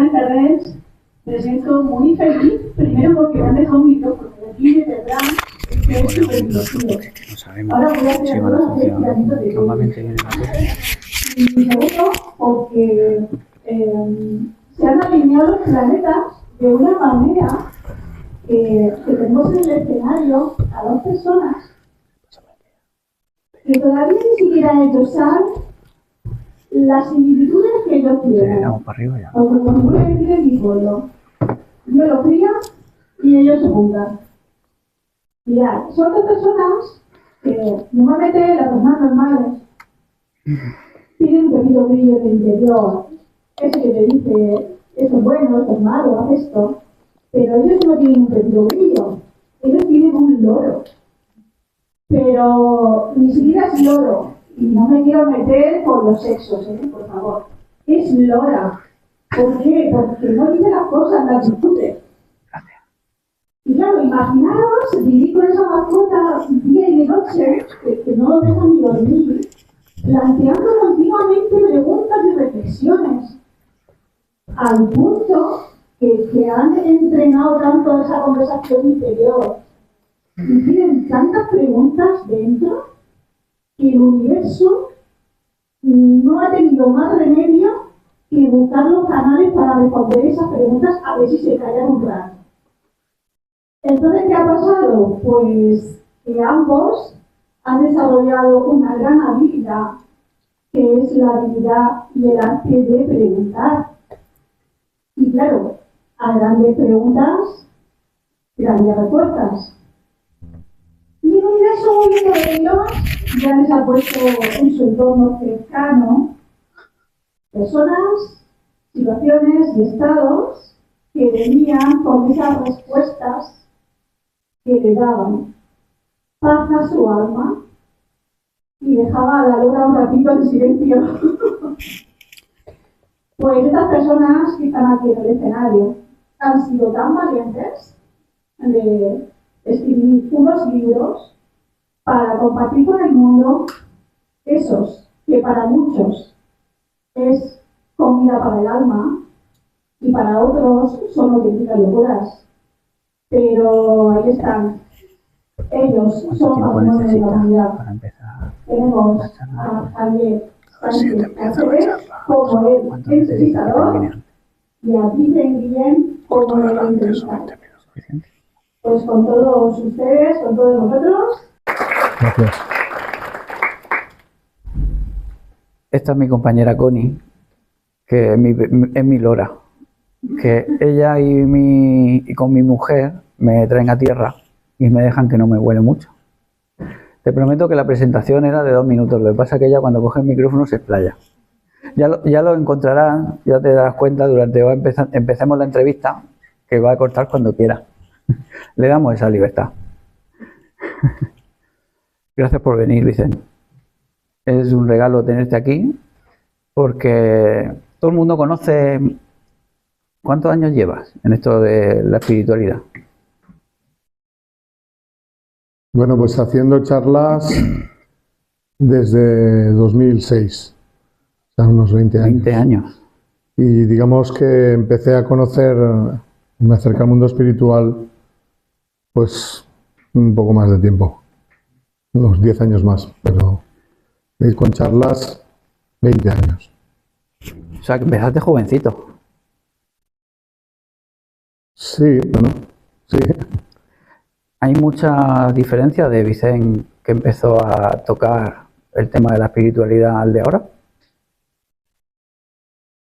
buenas tardes. Me siento muy feliz, primero porque me han dejado un micrófono de aquí de verdad, que es súper divertido. Ahora voy a hacer algunos estiramientos de todo. Y segundo, porque se han alineado los planetas de una manera que tenemos en el escenario a dos personas que todavía ni siquiera ellos saben las similitudes que ellos tienen. Porque cuando voy a decir el difolio, yo lo cría y ellos se juntan. Mirad, son dos personas que normalmente las personas normales tienen un pequeño brillo en el interior, ese que te dice, esto es bueno, esto es malo, haz esto, pero ellos no tienen un pequeño brillo, ellos tienen un loro. Pero ni siquiera es loro, y no me quiero meter con los sexos, por favor. Es lora. ¿Por qué? Porque no dice las cosas, las discute. Y claro, imaginaros vivir con esa mascota día y de noche, que no lo dejan ni dormir, planteando continuamente preguntas y reflexiones, al punto que han entrenado tanto esa conversación interior y tienen tantas preguntas dentro que el universo no ha tenido más remedio que buscar los canales para responder esas preguntas a ver si se callan un rato. Entonces, ¿qué ha pasado? Pues que ambos han desarrollado una gran habilidad, que es la habilidad y el arte de preguntar. Y claro, a grandes preguntas, grandes respuestas. Y el universo moviendo de ellos ya les ha puesto en su entorno cercano personas, situaciones y estados que venían con esas respuestas que le daban paz a su alma y dejaba a la lora un ratito en silencio. Pues estas personas que están aquí en el escenario han sido tan valientes de escribir unos libros para compartir con el mundo esos que para muchos es comida para el alma y para otros son auténticas locuras. Pero ahí están. Ellos son patrimonio de la humanidad. Tenemos a Javier Sánchez como el entrevistador y a Vicente Guillén como el entrevistado. Pues con todos ustedes, con todos nosotros. Gracias. Esta es mi compañera Connie, que es mi lora, que ella y con mi mujer me traen a tierra y me dejan que no me huele mucho. Te prometo que la presentación era de 2 minutos, lo que pasa es que ella cuando coge el micrófono se explaya. Ya lo encontrarás, ya te darás cuenta durante hoy empecemos la entrevista, que va a cortar cuando quiera. Le damos esa libertad. Gracias por venir, Vicente. Es un regalo tenerte aquí, porque todo el mundo conoce. ¿Cuántos años llevas en esto de la espiritualidad? Bueno, pues haciendo charlas desde 2006, o sea, unos 20 años. 20 años. Y digamos que empecé a conocer, me acerqué al mundo espiritual, pues un poco más de tiempo, unos 10 años más, pero con charlas 20 años. O sea, que empezaste jovencito. Sí, bueno, sí. Hay mucha diferencia de Vicente que empezó a tocar el tema de la espiritualidad al de ahora.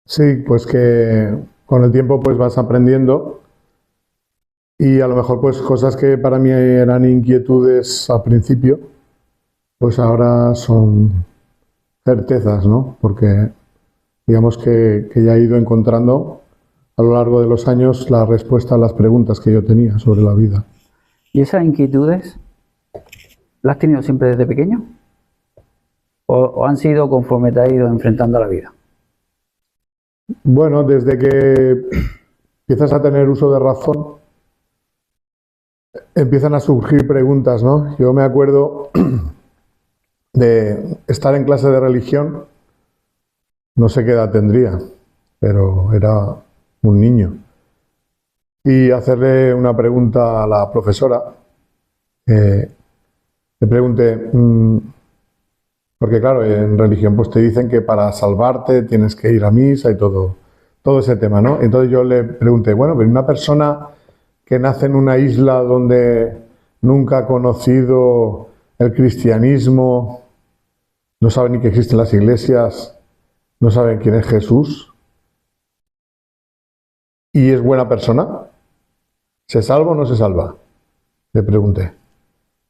Sí, pues que con el tiempo pues vas aprendiendo y a lo mejor pues cosas que para mí eran inquietudes al principio, pues ahora son certezas, ¿no? Porque digamos que ya he ido encontrando a lo largo de los años la respuesta a las preguntas que yo tenía sobre la vida. ¿Y esas inquietudes las has tenido siempre desde pequeño? ¿O han sido conforme te has ido enfrentando a la vida? Bueno, desde que empiezas a tener uso de razón, empiezan a surgir preguntas, ¿no? Yo me acuerdo de estar en clase de religión, no sé qué edad tendría, pero era un niño. Y hacerle una pregunta a la profesora. Le pregunté, porque claro, en religión pues te dicen que para salvarte tienes que ir a misa y todo ese tema, ¿no? Entonces yo le pregunté, bueno, pero una persona que nace en una isla donde nunca ha conocido el cristianismo, no sabe ni que existen las iglesias, no sabe quién es Jesús, y es buena persona, ¿se salva o no se salva? Le pregunté.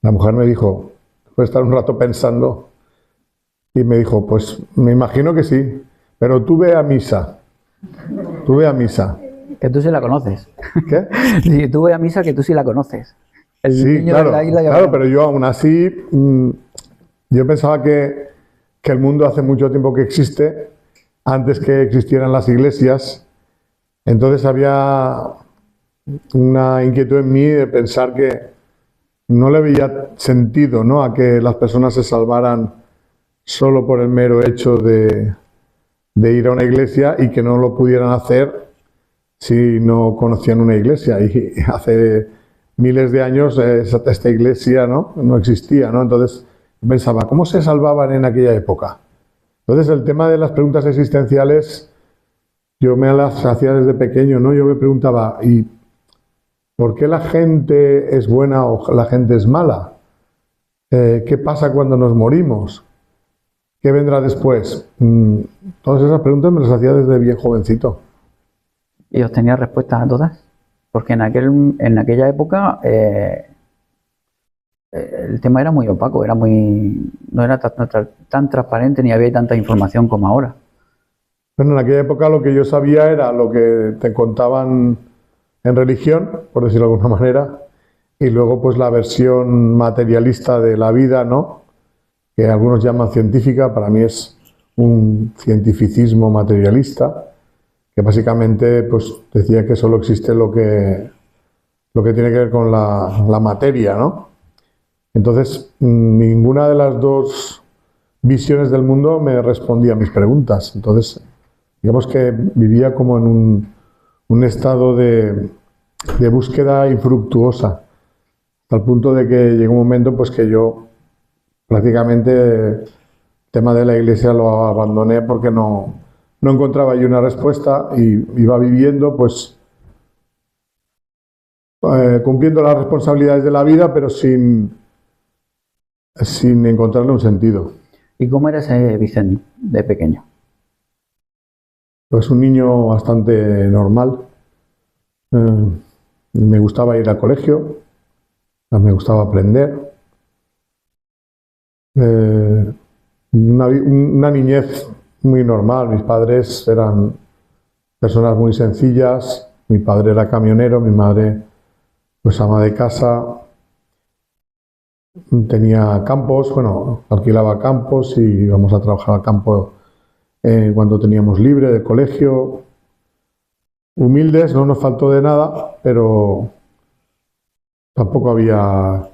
La mujer me dijo, después de estar un rato pensando, y me dijo, pues me imagino que sí, pero tú ve a misa. Tú ve a misa. Que tú sí la conoces. ¿Qué? Sí, tú ve a misa que tú sí la conoces. El Sí, niño claro, de la isla ya claro, lo- pero yo aún así, yo pensaba que el mundo hace mucho tiempo que existe, antes que existieran las iglesias, entonces había una inquietud en mí de pensar que no le veía sentido, ¿no?, a que las personas se salvaran solo por el mero hecho de ir a una iglesia y que no lo pudieran hacer si no conocían una iglesia. Y hace miles de años esta iglesia no existía, ¿no? Entonces pensaba, ¿cómo se salvaban en aquella época? Entonces el tema de las preguntas existenciales, yo me las hacía desde pequeño, ¿no? Yo me preguntaba, ¿y por qué la gente es buena o la gente es mala? ¿Qué pasa cuando nos morimos? ¿Qué vendrá después? Todas esas preguntas me las hacía desde bien jovencito. ¿Y os tenía respuestas a todas? Porque en aquella época el tema era muy opaco, no era tan transparente ni había tanta información como ahora. Bueno, en aquella época lo que yo sabía era lo que te contaban en religión, por decirlo de alguna manera, y luego pues la versión materialista de la vida, ¿no?, que algunos llaman científica, para mí es un cientificismo materialista, que básicamente pues decía que solo existe lo que tiene que ver con la materia, ¿no? Entonces, ninguna de las dos visiones del mundo me respondía a mis preguntas. Entonces, digamos que vivía como en un estado de búsqueda infructuosa, hasta el punto de que llegó un momento pues que yo prácticamente el tema de la iglesia lo abandoné porque no encontraba yo una respuesta y iba viviendo pues cumpliendo las responsabilidades de la vida, pero sin encontrarle un sentido. ¿Y cómo era ese Vicente de pequeño? Pues un niño bastante normal. Me gustaba ir al colegio, me gustaba aprender. Una niñez muy normal. Mis padres eran personas muy sencillas. Mi padre era camionero, mi madre pues ama de casa. Tenía campos, bueno, alquilaba campos y íbamos a trabajar al campo cuando teníamos libre del colegio. Humildes, no nos faltó de nada, pero tampoco había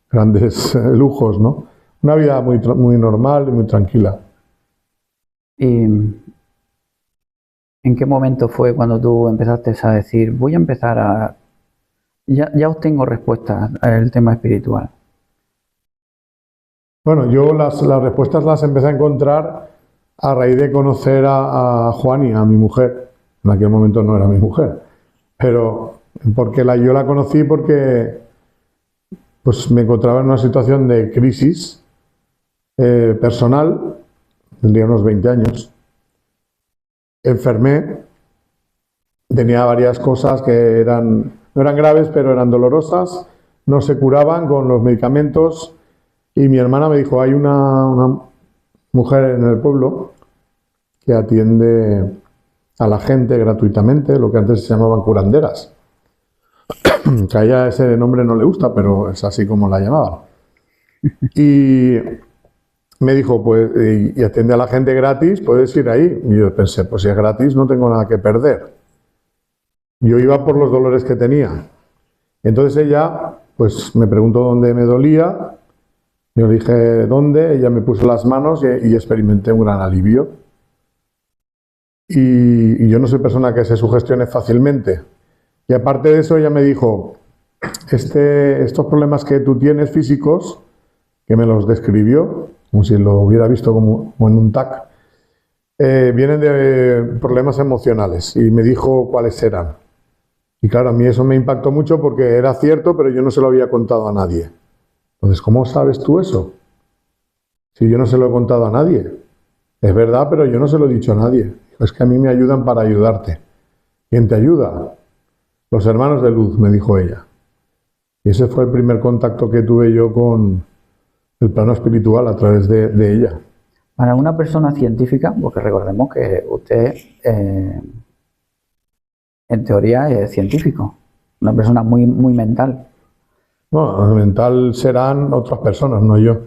grandes lujos, ¿no? Una vida muy normal y muy tranquila. ¿Y en qué momento fue cuando tú empezaste a decir, voy a empezar a... Ya obtengo respuestas al tema espiritual? Bueno, yo las respuestas las empecé a encontrar a raíz de conocer a Juani, a mi mujer. En aquel momento no era mi mujer, pero porque yo la conocí porque pues me encontraba en una situación de crisis personal, tendría unos 20 años. Enfermé, tenía varias cosas que no eran graves, pero eran dolorosas, no se curaban con los medicamentos. Y mi hermana me dijo, hay una mujer en el pueblo que atiende a la gente gratuitamente, lo que antes se llamaban curanderas. Que a ella ese nombre no le gusta, pero es así como la llamaban. Y me dijo, pues, y atiende a la gente gratis, puedes ir ahí. Y yo pensé, pues si es gratis no tengo nada que perder. Yo iba por los dolores que tenía. Entonces ella, pues me preguntó dónde me dolía. Yo le dije dónde, ella me puso las manos y experimenté un gran alivio. y yo no soy persona que se sugestione fácilmente. Y aparte de eso, ella me dijo, estos problemas que tú tienes físicos, que me los describió, como si lo hubiera visto como en un TAC, vienen de problemas emocionales y me dijo cuáles eran. Y claro, a mí eso me impactó mucho porque era cierto, pero yo no se lo había contado a nadie. Entonces, ¿cómo sabes tú eso? Si yo no se lo he contado a nadie. Es verdad, pero yo no se lo he dicho a nadie. Es que a mí me ayudan para ayudarte. ¿Quién te ayuda? Los hermanos de luz, me dijo ella. Y ese fue el primer contacto que tuve yo con el plano espiritual a través de ella. Para una persona científica, porque recordemos que usted en teoría es científico, una persona muy, muy mental. No, mental serán otras personas, no yo.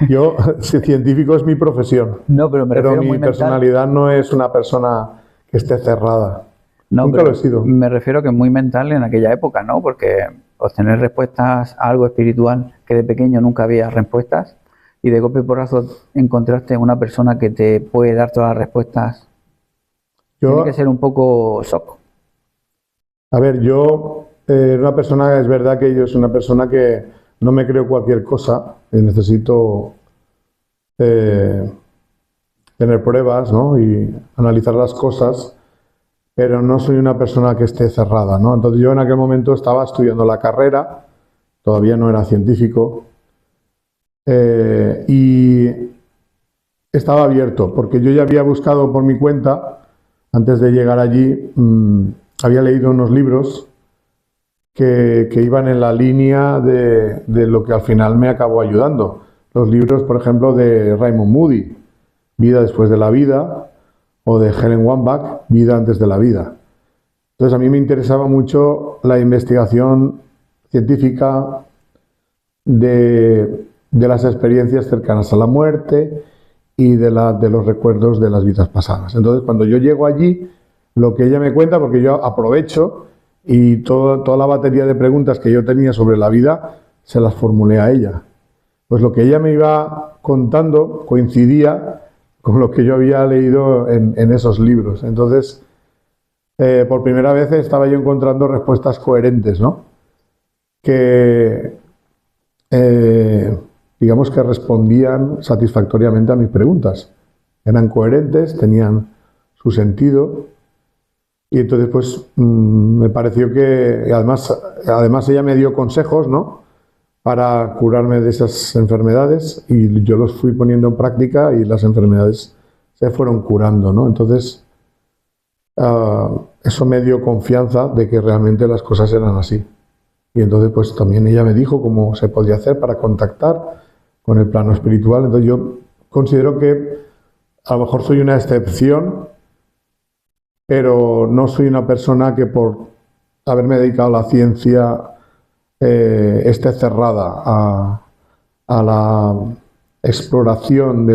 Yo, científico es mi profesión. No, pero me refiero mi muy mental. personalidad no es una persona que esté cerrada. No, nunca lo he sido. Me refiero que es muy mental en aquella época, ¿no? Porque obtener respuestas a algo espiritual, que de pequeño nunca había respuestas, y de golpe y porrazo encontraste una persona que te puede dar todas las respuestas, tiene que ser un poco shock. A ver, yo, una persona, es verdad que yo soy una persona que no me creo cualquier cosa, necesito tener pruebas, ¿no? Y analizar las cosas, pero no soy una persona que esté cerrada, ¿no? Entonces yo en aquel momento estaba estudiando la carrera, todavía no era científico, y estaba abierto, porque yo ya había buscado por mi cuenta, antes de llegar allí, había leído unos libros que iban en la línea de lo que al final me acabó ayudando. Los libros, por ejemplo, de Raymond Moody, Vida después de la vida, o de Helen Wambach, Vida antes de la vida. Entonces a mí me interesaba mucho la investigación científica de las experiencias cercanas a la muerte y de los recuerdos de las vidas pasadas. Entonces cuando yo llego allí, lo que ella me cuenta, porque yo aprovecho y toda la batería de preguntas que yo tenía sobre la vida, se las formulé a ella. Pues lo que ella me iba contando coincidía con lo que yo había leído en esos libros. Entonces, por primera vez estaba yo encontrando respuestas coherentes, ¿no? Que, digamos que respondían satisfactoriamente a mis preguntas. Eran coherentes, tenían su sentido. Y entonces, pues, me pareció que, además ella me dio consejos, ¿no?, para curarme de esas enfermedades, y yo los fui poniendo en práctica y las enfermedades se fueron curando, ¿no? Entonces, eso me dio confianza de que realmente las cosas eran así. Y entonces, pues, también ella me dijo cómo se podía hacer para contactar con el plano espiritual. Entonces, yo considero que a lo mejor soy una excepción, pero no soy una persona que por haberme dedicado a la ciencia esté cerrada a la exploración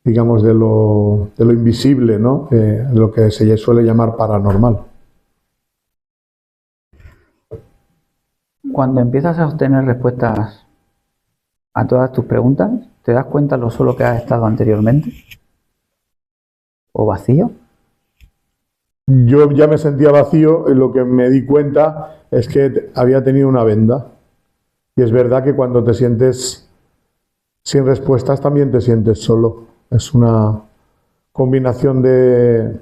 digamos, de lo invisible, ¿no? Lo que se suele llamar paranormal. Cuando empiezas a obtener respuestas a todas tus preguntas, ¿te das cuenta lo solo que has estado anteriormente? ¿O vacío? Yo ya me sentía vacío y lo que me di cuenta es que había tenido una venda. Y es verdad que cuando te sientes sin respuestas también te sientes solo. Es una combinación de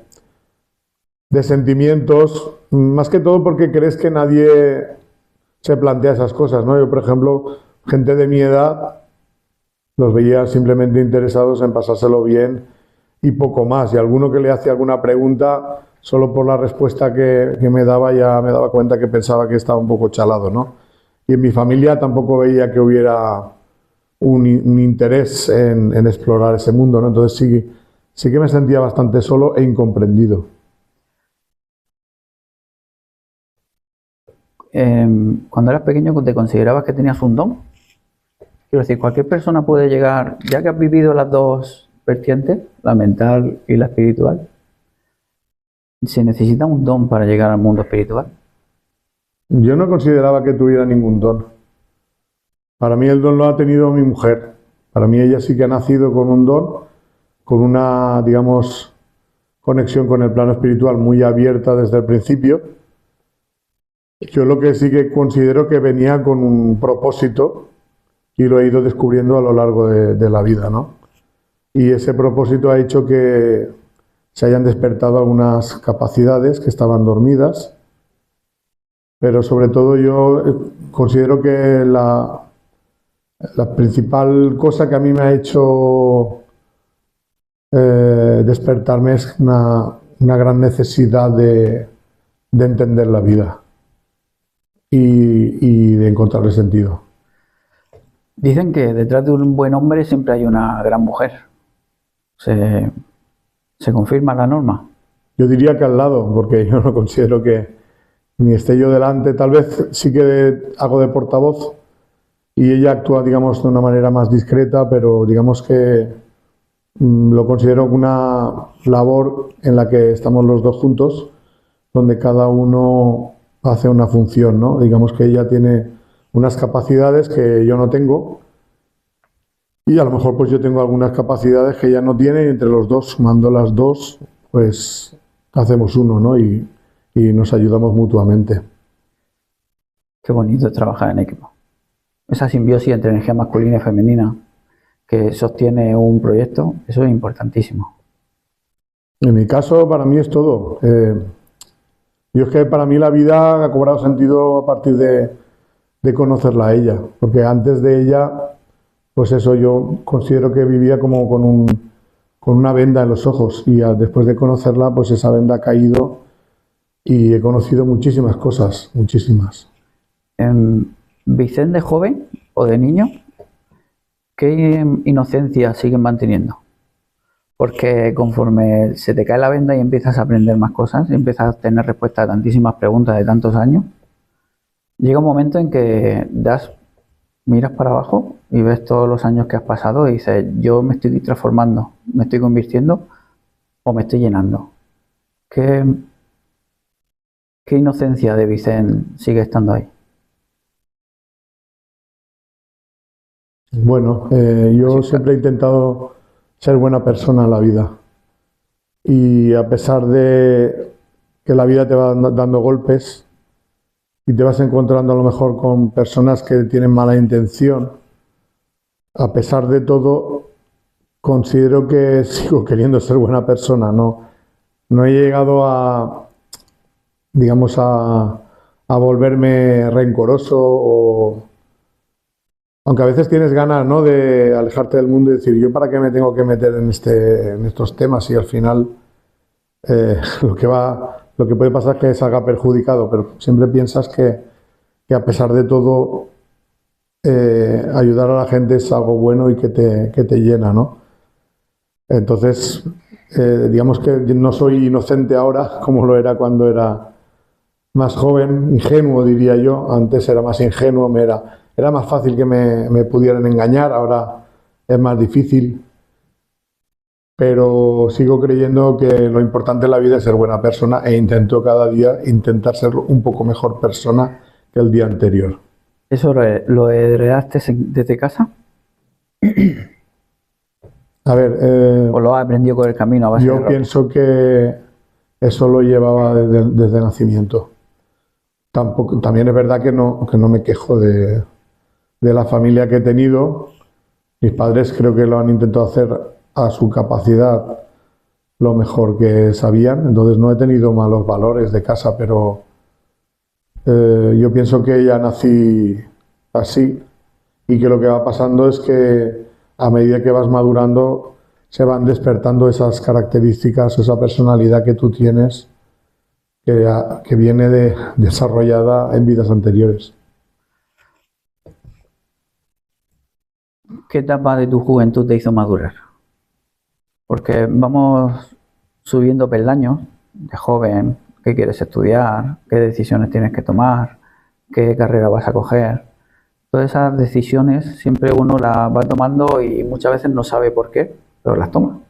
sentimientos, más que todo porque crees que nadie se plantea esas cosas, ¿no? Yo, por ejemplo, gente de mi edad, los veía simplemente interesados en pasárselo bien y poco más. Y alguno que le hacía alguna pregunta, solo por la respuesta que me daba, ya me daba cuenta que pensaba que estaba un poco chalado, ¿no? Y en mi familia tampoco veía que hubiera un interés en explorar ese mundo, ¿no? Entonces sí que me sentía bastante solo e incomprendido. Cuando eras pequeño, ¿te considerabas que tenías un don? Quiero decir, cualquier persona puede llegar, ya que has vivido las dos vertientes, la mental y la espiritual, ¿se necesita un don para llegar al mundo espiritual? Yo no consideraba que tuviera ningún don. Para mí el don lo ha tenido mi mujer. Para mí ella sí que ha nacido con un don, con una, digamos, conexión con el plano espiritual muy abierta desde el principio. Yo lo que sí que considero que venía con un propósito y lo he ido descubriendo a lo largo de la vida, ¿no? Y ese propósito ha hecho que se hayan despertado algunas capacidades que estaban dormidas, pero sobre todo yo considero que la principal cosa que a mí me ha hecho despertarme es una gran necesidad de entender la vida y de encontrarle sentido. Dicen que detrás de un buen hombre siempre hay una gran mujer. ¿Se confirma la norma? Yo diría que al lado, porque yo no considero que ni esté yo delante. Tal vez sí que hago de portavoz y ella actúa, digamos, de una manera más discreta, pero digamos que lo considero una labor en la que estamos los dos juntos, donde cada uno hace una función, ¿no? Digamos que ella tiene unas capacidades que yo no tengo y a lo mejor pues yo tengo algunas capacidades que ella no tiene y entre los dos, sumando las dos, pues hacemos uno, ¿no? Y nos ayudamos mutuamente. Qué bonito es trabajar en equipo. Esa simbiosis entre energía masculina y femenina que sostiene un proyecto, eso es importantísimo. En mi caso, para mí es todo. Yo es que para mí la vida ha cobrado sentido a partir de conocerla a ella, porque antes de ella, pues eso, yo considero que vivía como con una venda en los ojos y después de conocerla, pues esa venda ha caído y he conocido muchísimas cosas, muchísimas. ¿Vicente de joven o de niño, qué inocencia siguen manteniendo? Porque conforme se te cae la venda y empiezas a aprender más cosas, y empiezas a tener respuesta a tantísimas preguntas de tantos años, llega un momento en que miras para abajo y ves todos los años que has pasado y dices, yo me estoy transformando, me estoy convirtiendo o me estoy llenando. ¿Qué inocencia de Vicente sigue estando ahí? Bueno, yo siempre he intentado ser buena persona en la vida y a pesar de que la vida te va dando golpes y te vas encontrando a lo mejor con personas que tienen mala intención, a pesar de todo considero que sigo queriendo ser buena persona, no he llegado a, digamos, a volverme rencoroso aunque a veces tienes ganas, ¿no?, de alejarte del mundo y decir, ¿yo para qué me tengo que meter en estos temas? Y al final lo que puede pasar es que salga perjudicado, pero siempre piensas que a pesar de todo ayudar a la gente es algo bueno y que te llena, ¿no? Entonces, digamos que no soy inocente ahora como lo era cuando era más joven, ingenuo diría yo. Antes era más ingenuo, era más fácil que me pudieran engañar, ahora es más difícil. Pero sigo creyendo que lo importante en la vida es ser buena persona e intento cada día intentar ser un poco mejor persona que el día anterior. ¿Eso lo heredaste desde casa? A ver, ¿O lo has aprendido con el camino a base de yo errores? pienso que eso lo llevaba desde nacimiento. También es verdad que no me quejo de la familia que he tenido. Mis padres creo que lo han intentado hacer a su capacidad lo mejor que sabían, entonces no he tenido malos valores de casa, pero yo pienso que ya nací así y que lo que va pasando es que a medida que vas madurando se van despertando esas características, esa personalidad que tú tienes que viene desarrollada en vidas anteriores. ¿Qué etapa de tu juventud te hizo madurar? Porque vamos subiendo peldaños de joven, qué quieres estudiar, qué decisiones tienes que tomar, qué carrera vas a coger. Todas esas decisiones siempre uno las va tomando y muchas veces no sabe por qué, pero las toma.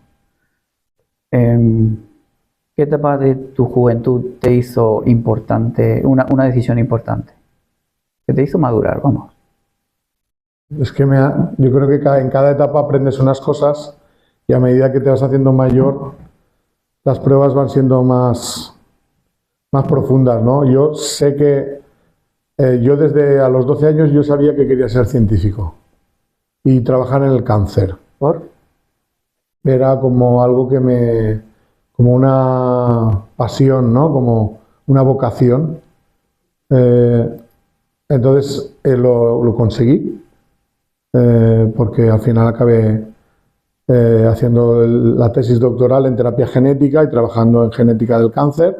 ¿Qué etapa de tu juventud te hizo importante, una decisión importante? ¿Qué te hizo madurar? Vamos. Es que yo creo que en cada etapa aprendes unas cosas y a medida que te vas haciendo mayor las pruebas van siendo más profundas, ¿no? Yo sé que yo desde a los 12 años yo sabía que quería ser científico y trabajar en el cáncer. ¿Por? Era como algo como una pasión, ¿no? Como una vocación. Entonces lo conseguí, porque al final acabé haciendo la tesis doctoral en terapia genética y trabajando en genética del cáncer.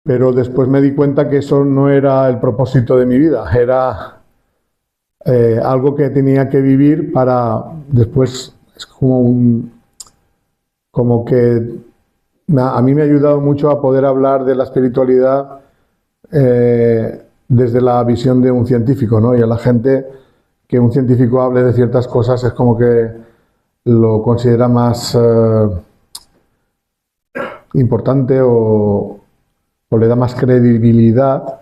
Pero después me di cuenta que eso no era el propósito de mi vida, era algo que tenía que vivir para después, es como que a mí me ha ayudado mucho a poder hablar de la espiritualidad desde la visión de un científico, ¿no? Y a la gente que un científico hable de ciertas cosas es como que lo considera más importante o le da más credibilidad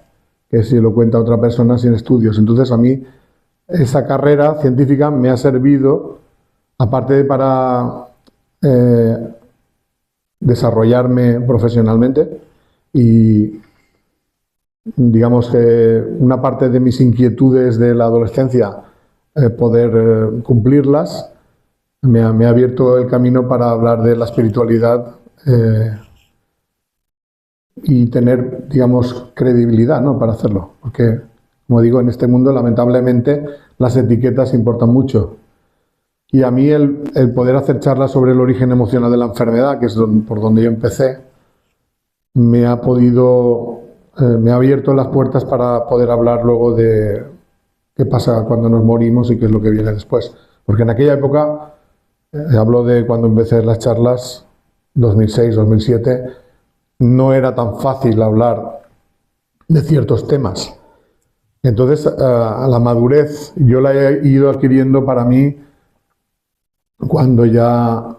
que si lo cuenta otra persona sin estudios. Entonces a mí esa carrera científica me ha servido, aparte de para desarrollarme profesionalmente y digamos que una parte de mis inquietudes de la adolescencia poder cumplirlas, me ha abierto el camino para hablar de la espiritualidad y tener, digamos, credibilidad, ¿no? Para hacerlo. Porque, como digo, en este mundo, lamentablemente, las etiquetas importan mucho. Y a mí el poder hacer charlas sobre el origen emocional de la enfermedad, que es por donde yo empecé, me ha abierto las puertas para poder hablar luego de qué pasa cuando nos morimos y qué es lo que viene después. Porque en aquella época, hablo de cuando empecé las charlas, 2006, 2007, no era tan fácil hablar de ciertos temas. Entonces, a la madurez yo la he ido adquiriendo para mí cuando ya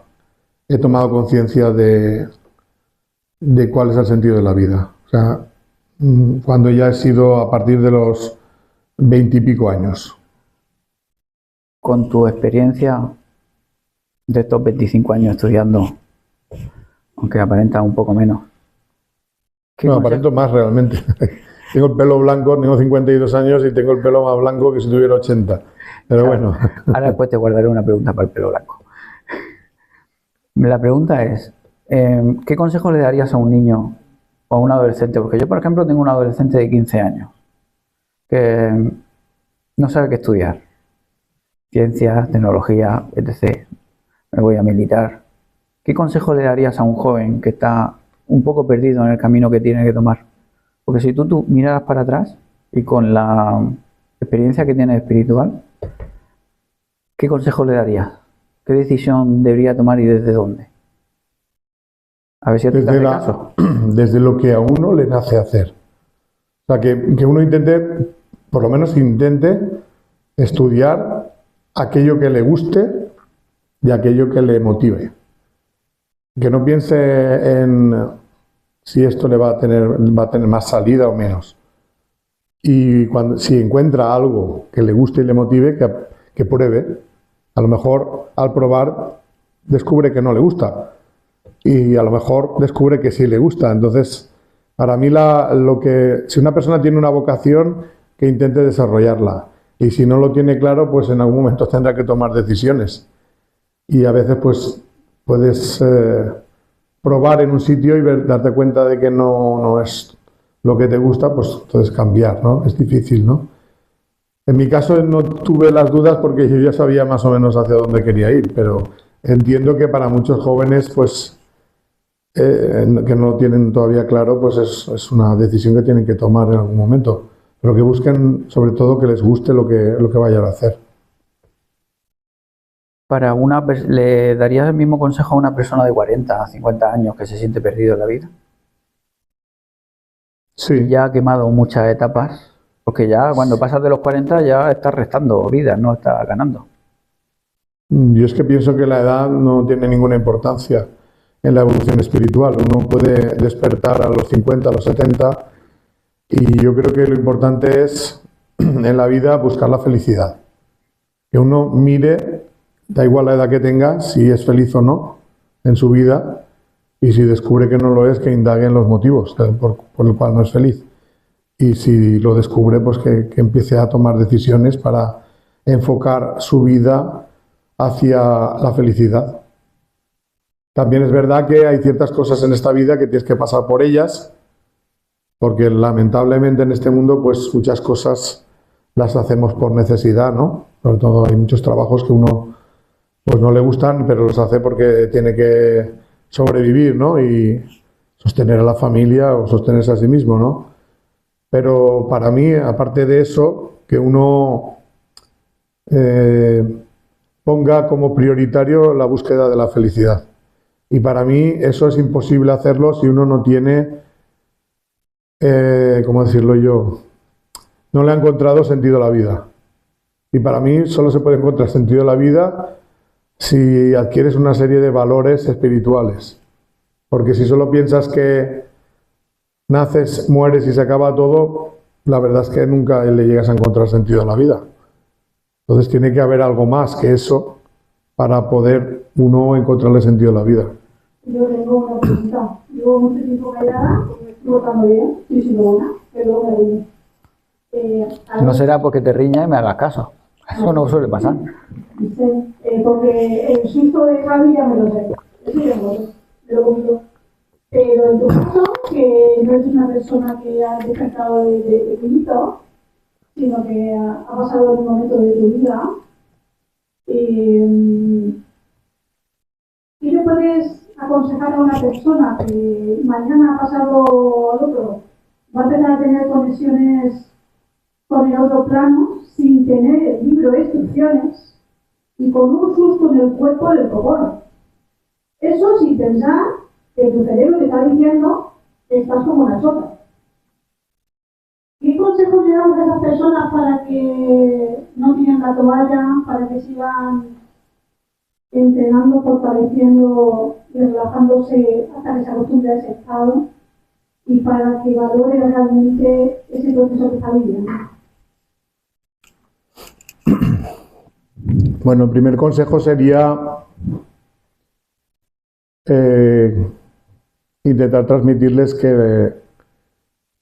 he tomado conciencia de cuál es el sentido de la vida. O sea, cuando ya he sido a partir de los 20 y pico años. Con tu experiencia de estos 25 años estudiando, aunque aparenta un poco menos. No, aparento más realmente. Tengo el pelo blanco, tengo 52 años y tengo el pelo más blanco que si tuviera 80. Pero claro, bueno. Ahora después te guardaré una pregunta para el pelo blanco. La pregunta es, ¿qué consejo le darías a un niño o a un adolescente? Porque yo, por ejemplo, tengo un adolescente de 15 años que no sabe qué estudiar. Ciencias, tecnología, etc. Me voy a militar. ¿Qué consejo le darías a un joven que está un poco perdido en el camino que tiene que tomar? Porque si tú miraras para atrás y con la experiencia que tienes espiritual, ¿qué consejo le darías? ¿Qué decisión debería tomar y desde dónde? A ver si te hace caso. Desde lo que a uno le nace hacer. O sea, que uno intente, por lo menos intente, estudiar aquello que le guste y aquello que le motive. Que no piense en si esto le va a tener más salida o menos. Y si encuentra algo que le guste y le motive, que pruebe. A lo mejor al probar descubre que no le gusta y a lo mejor descubre que sí le gusta. Entonces, para mí si una persona tiene una vocación, que intente desarrollarla. Y si no lo tiene claro, pues en algún momento tendrá que tomar decisiones. Y a veces pues puedes probar en un sitio y darte cuenta de que no es lo que te gusta, pues entonces cambiar, ¿no? Es difícil, ¿no? En mi caso no tuve las dudas porque yo ya sabía más o menos hacia dónde quería ir, pero entiendo que para muchos jóvenes, pues, que no lo tienen todavía claro, pues es una decisión que tienen que tomar en algún momento, pero que busquen sobre todo que les guste lo que vayan a hacer. ¿Le darías el mismo consejo a una persona de 40, 50 años que se siente perdido en la vida? Sí. Y ya ha quemado muchas etapas. Porque ya cuando pasas de los 40 ya estás restando vidas, no estás ganando. Yo es que pienso que la edad no tiene ninguna importancia en la evolución espiritual. Uno puede despertar a los 50, a los 70 y yo creo que lo importante es en la vida buscar la felicidad. Que uno mire, da igual la edad que tenga, si es feliz o no, en su vida, y si descubre que no lo es, que indague en los motivos por el cual no es feliz. Y si lo descubre, pues que empiece a tomar decisiones para enfocar su vida hacia la felicidad. También es verdad que hay ciertas cosas en esta vida que tienes que pasar por ellas, porque lamentablemente en este mundo pues muchas cosas las hacemos por necesidad, ¿no? Sobre todo hay muchos trabajos que uno pues no le gustan, pero los hace porque tiene que sobrevivir, ¿no? Y sostener a la familia o sostenerse a sí mismo, ¿no? Pero para mí, aparte de eso, que uno ponga como prioritario la búsqueda de la felicidad. Y para mí eso es imposible hacerlo si uno no tiene, ¿cómo decirlo yo? No le ha encontrado sentido a la vida. Y para mí solo se puede encontrar sentido a la vida si adquieres una serie de valores espirituales. Porque si solo piensas que naces, mueres y se acaba todo, la verdad es que nunca le llegas a encontrar sentido a la vida. Entonces tiene que haber algo más que eso para poder uno encontrarle sentido a la vida. Yo tengo una pregunta. Llevo mucho tiempo callada, estoy votando bien, estoy siendo buena, pero me riñe. No será porque te riña y me hagas caso. Eso no suele pasar. Porque el susto de Javi ya me lo sé. Eso ya me lo he comido. Pero en tu caso, que no eres una persona que ha despertado de pequeñito, sino que ha pasado en un momento de tu vida, ¿qué le puedes aconsejar a una persona que mañana ha pasado al otro? Va a empezar a tener conexiones con el otro plano sin tener el libro de instrucciones y con un susto en el cuerpo del copón. Eso sin pensar que tu cerebro te está diciendo que estás como una chota. ¿Qué consejos le damos a esas personas para que no tiren la toalla, para que sigan entrenando, fortaleciendo y relajándose hasta que se acostumbre a ese estado y para que valore realmente ese proceso que está viviendo? Bueno, el primer consejo sería intentar transmitirles que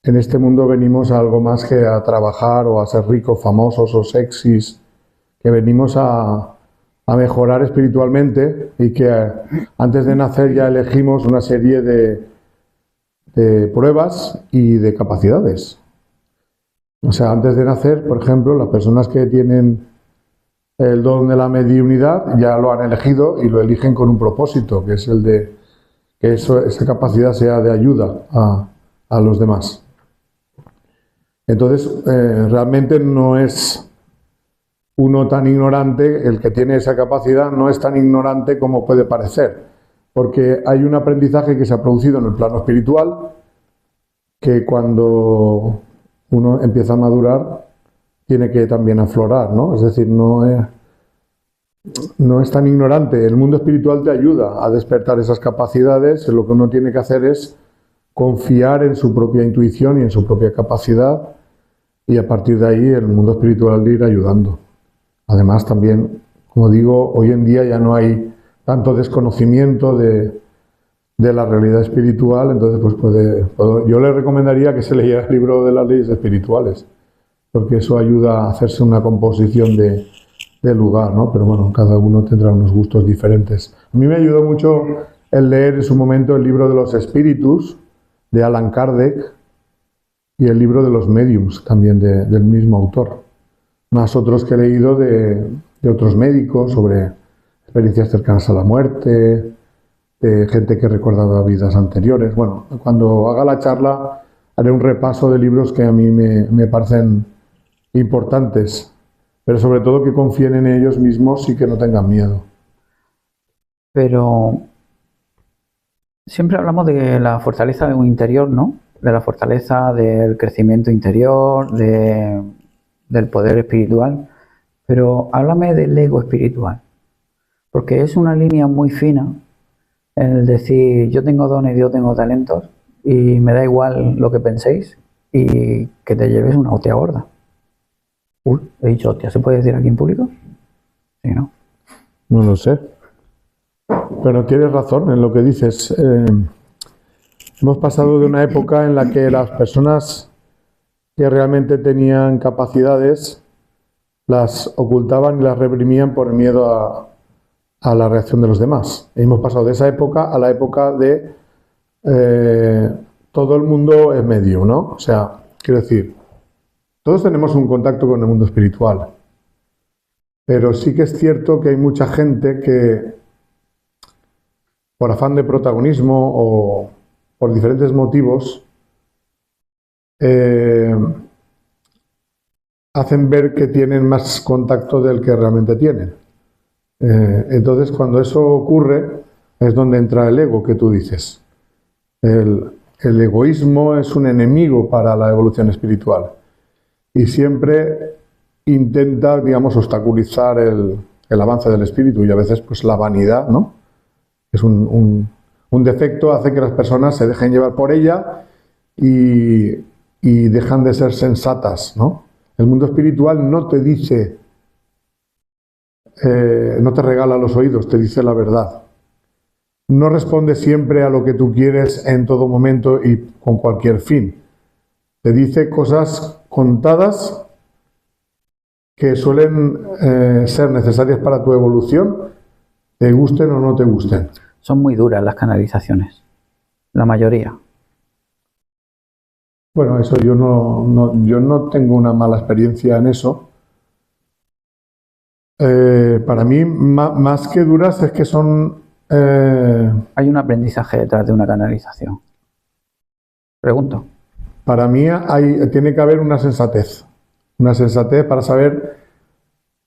en este mundo venimos a algo más que a trabajar o a ser ricos, famosos o sexys, que venimos a mejorar espiritualmente y que antes de nacer ya elegimos una serie de pruebas y de capacidades. O sea, antes de nacer, por ejemplo, las personas que tienen el don de la mediunidad ya lo han elegido y lo eligen con un propósito, que es el de que esa capacidad sea de ayuda a los demás. Entonces, realmente no es uno tan ignorante, el que tiene esa capacidad no es tan ignorante como puede parecer, porque hay un aprendizaje que se ha producido en el plano espiritual que cuando uno empieza a madurar tiene que también aflorar, ¿no? Es decir, no es tan ignorante. El mundo espiritual te ayuda a despertar esas capacidades. Lo que uno tiene que hacer es confiar en su propia intuición y en su propia capacidad, y a partir de ahí el mundo espiritual le irá ayudando. Además también, como digo, hoy en día ya no hay tanto desconocimiento de la realidad espiritual, entonces pues yo le recomendaría que se leyera el libro de las leyes espirituales, porque eso ayuda a hacerse una composición de lugar, ¿no? Pero bueno, cada uno tendrá unos gustos diferentes. A mí me ayudó mucho el leer en su momento el libro de los espíritus de Allan Kardec y el libro de los mediums también del mismo autor, más otros que he leído de otros médicos sobre experiencias cercanas a la muerte, de gente que recordaba vidas anteriores. Bueno, cuando haga la charla haré un repaso de libros que a mí me parecen importantes, pero sobre todo que confíen en ellos mismos y que no tengan miedo. Pero siempre hablamos de la fortaleza de un interior, ¿no? De la fortaleza del crecimiento interior, del poder espiritual. Pero háblame del ego espiritual, porque es una línea muy fina el decir yo tengo dones, yo tengo talentos y me da igual lo que penséis y que te lleves una hostia gorda. Uy, he dicho hostia, ¿se puede decir aquí en público? Sí, ¿no? No lo sé. Pero tienes razón en lo que dices. Hemos pasado de una época en la que las personas que realmente tenían capacidades las ocultaban y las reprimían por miedo a la reacción de los demás. Y hemos pasado de esa época a la época de todo el mundo es medio, ¿no? O sea, quiero decir, todos tenemos un contacto con el mundo espiritual, pero sí que es cierto que hay mucha gente que, por afán de protagonismo o por diferentes motivos, hacen ver que tienen más contacto del que realmente tienen. Entonces, cuando eso ocurre, es donde entra el ego que tú dices. El egoísmo es un enemigo para la evolución espiritual y siempre intenta, digamos, obstaculizar el avance del espíritu, y a veces pues la vanidad, ¿no? Es un defecto, hace que las personas se dejen llevar por ella y dejan de ser sensatas, ¿no? El mundo espiritual no te dice, no te regala los oídos, te dice la verdad. No responde siempre a lo que tú quieres en todo momento y con cualquier fin. Te dice cosas contadas que suelen ser necesarias para tu evolución, te gusten o no te gusten. Son muy duras las canalizaciones, la mayoría. Bueno, eso yo no tengo una mala experiencia en eso. Para mí, más que duras, es que son... Hay un aprendizaje detrás de una canalización. Pregunto. Para mí tiene que haber una sensatez para saber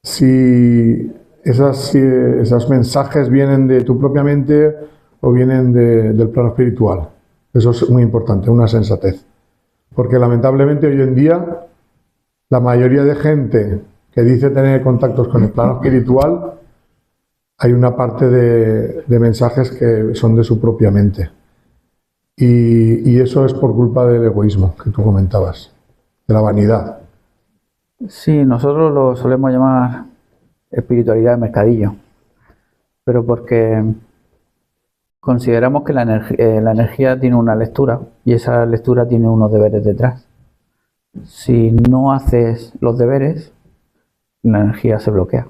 si esos mensajes vienen de tu propia mente o vienen del plano espiritual. Eso es muy importante, una sensatez. Porque lamentablemente hoy en día la mayoría de gente que dice tener contactos con el plano espiritual, hay una parte de mensajes que son de su propia mente. Y eso es por culpa del egoísmo que tú comentabas, de la vanidad. Sí, nosotros lo solemos llamar espiritualidad de mercadillo, pero porque consideramos que la energía tiene una lectura y esa lectura tiene unos deberes detrás. Si no haces los deberes, la energía se bloquea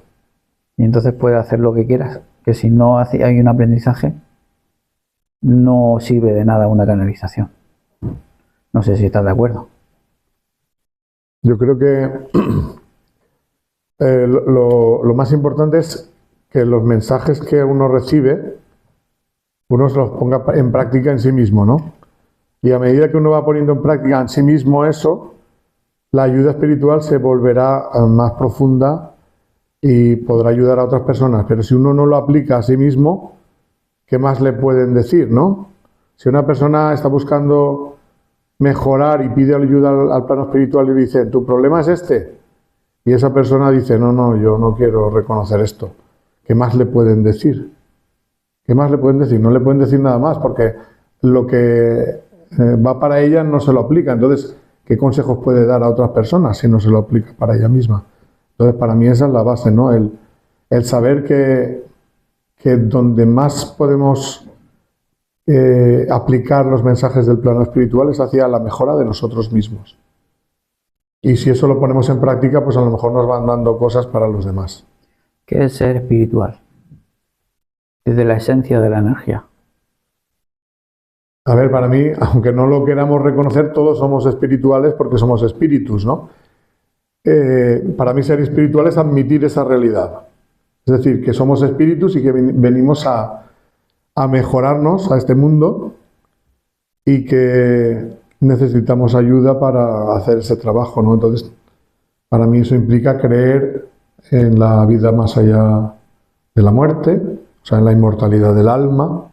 y entonces puedes hacer lo que quieras, que si no hay un aprendizaje no sirve de nada una canalización. No sé si estás de acuerdo. Yo creo que lo más importante es que los mensajes que uno recibe, uno se los ponga en práctica en sí mismo, ¿no? Y a medida que uno va poniendo en práctica en sí mismo eso, la ayuda espiritual se volverá más profunda y podrá ayudar a otras personas. Pero si uno no lo aplica a sí mismo, ¿qué más le pueden decir, no? Si una persona está buscando mejorar y pide ayuda al plano espiritual y dice, ¿tu problema es este? Y esa persona dice, no, yo no quiero reconocer esto. ¿Qué más le pueden decir? ¿Qué más le pueden decir? No le pueden decir nada más, porque lo que va para ella no se lo aplica. Entonces, ¿qué consejos puede dar a otras personas si no se lo aplica para ella misma? Entonces, para mí esa es la base, ¿no? El saber que donde más podemos aplicar los mensajes del plano espiritual es hacia la mejora de nosotros mismos. Y si eso lo ponemos en práctica, pues a lo mejor nos van dando cosas para los demás. ¿Qué es ser espiritual? Desde la esencia de la energía. A ver, para mí, aunque no lo queramos reconocer, todos somos espirituales porque somos espíritus, ¿no? Para mí ser espiritual es admitir esa realidad. Es decir, que somos espíritus y que venimos a mejorarnos a este mundo y que necesitamos ayuda para hacer ese trabajo, ¿no? Entonces, para mí eso implica creer en la vida más allá de la muerte, o sea, en la inmortalidad del alma,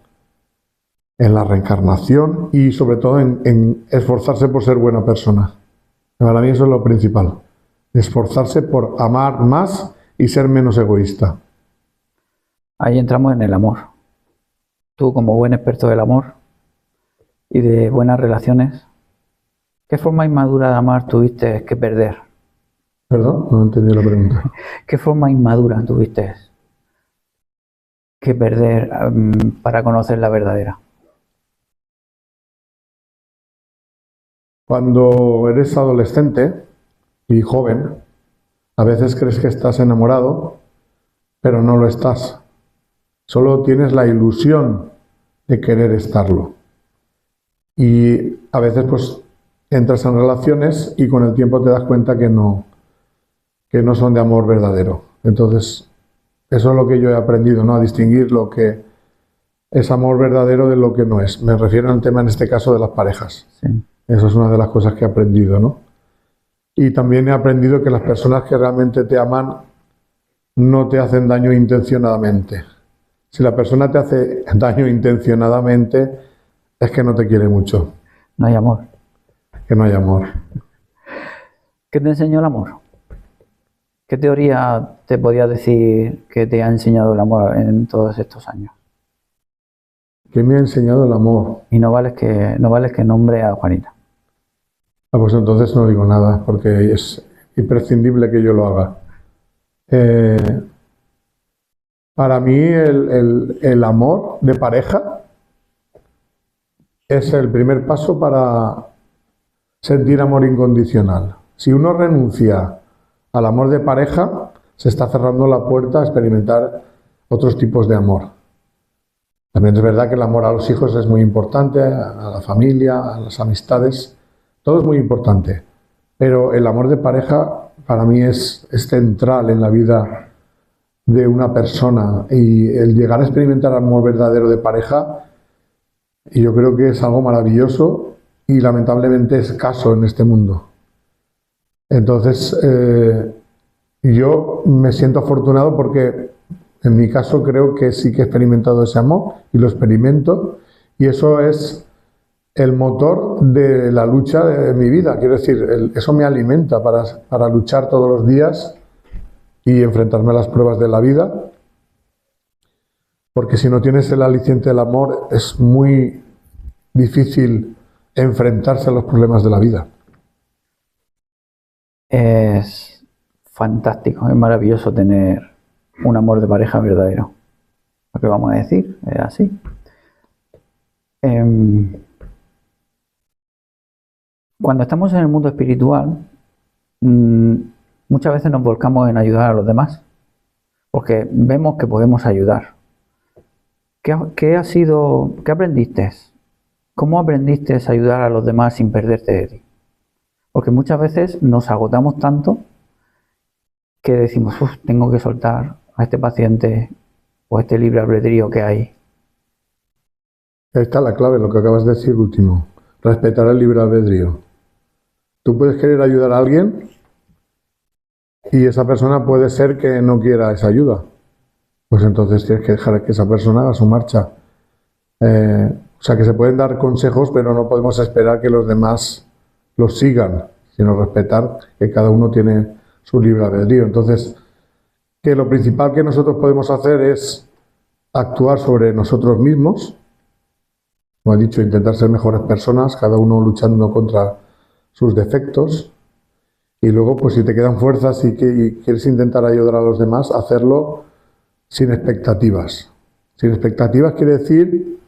en la reencarnación y sobre todo en esforzarse por ser buena persona. Para mí eso es lo principal, esforzarse por amar más y ser menos egoísta. Ahí entramos en el amor. Tú, como buen experto del amor y de buenas relaciones, ¿qué forma inmadura de amar tuviste que perder? ¿Perdón? No entendí la pregunta. ¿Qué forma inmadura tuviste que perder para conocer la verdadera? Cuando eres adolescente y joven, a veces crees que estás enamorado, pero no lo estás. Solo tienes la ilusión de querer estarlo. Y a veces pues entras en relaciones y con el tiempo te das cuenta que no son de amor verdadero. Entonces, eso es lo que yo he aprendido, ¿no? A distinguir lo que es amor verdadero de lo que no es. Me refiero al tema en este caso de las parejas. Sí. Eso es una de las cosas que he aprendido, ¿no? Y también he aprendido que las personas que realmente te aman no te hacen daño intencionadamente. Si la persona te hace daño intencionadamente, es que no te quiere mucho, No hay amor. que no hay amor. ¿Qué te enseñó el amor? ¿Qué teoría te podía decir que te ha enseñado el amor en todos estos años? ¿Qué me ha enseñado el amor? Y no vales que nombre a Juanita. Ah, pues entonces no digo nada, porque es imprescindible que yo lo haga. Para mí el amor de pareja es el primer paso para sentir amor incondicional. Si uno renuncia al amor de pareja, se está cerrando la puerta a experimentar otros tipos de amor. También es verdad que el amor a los hijos es muy importante, a la familia, a las amistades, todo es muy importante. Pero el amor de pareja para mí es central en la vida de una persona, y el llegar a experimentar amor verdadero de pareja, y yo creo que es algo maravilloso y lamentablemente escaso en este mundo. Entonces, yo me siento afortunado porque en mi caso creo que sí que he experimentado ese amor y lo experimento, y eso es el motor de la lucha de mi vida. Quiero decir, eso me alimenta para luchar todos los días y enfrentarme a las pruebas de la vida, porque si no tienes el aliciente del amor es muy difícil enfrentarse a los problemas de la vida. Es fantástico, es maravilloso tener un amor de pareja verdadero. Lo que vamos a decir es así. Cuando estamos en el mundo espiritual, muchas veces nos volcamos en ayudar a los demás, porque vemos que podemos ayudar. ¿Qué aprendiste? ¿Cómo aprendiste a ayudar a los demás sin perderte de ti? Porque muchas veces nos agotamos tanto que decimos, tengo que soltar a este paciente o a este libre albedrío que hay. Ahí está la clave, lo que acabas de decir último, respetar el libre albedrío. Tú puedes querer ayudar a alguien y esa persona puede ser que no quiera esa ayuda. Pues entonces tienes que dejar que esa persona haga su marcha. O sea, que se pueden dar consejos, pero no podemos esperar que los demás los sigan, sino respetar que cada uno tiene su libre albedrío. Entonces, que lo principal que nosotros podemos hacer es actuar sobre nosotros mismos, como he dicho, intentar ser mejores personas, cada uno luchando contra sus defectos, y luego, pues si te quedan fuerzas y quieres intentar ayudar a los demás, hacerlo sin expectativas. Sin expectativas quiere decir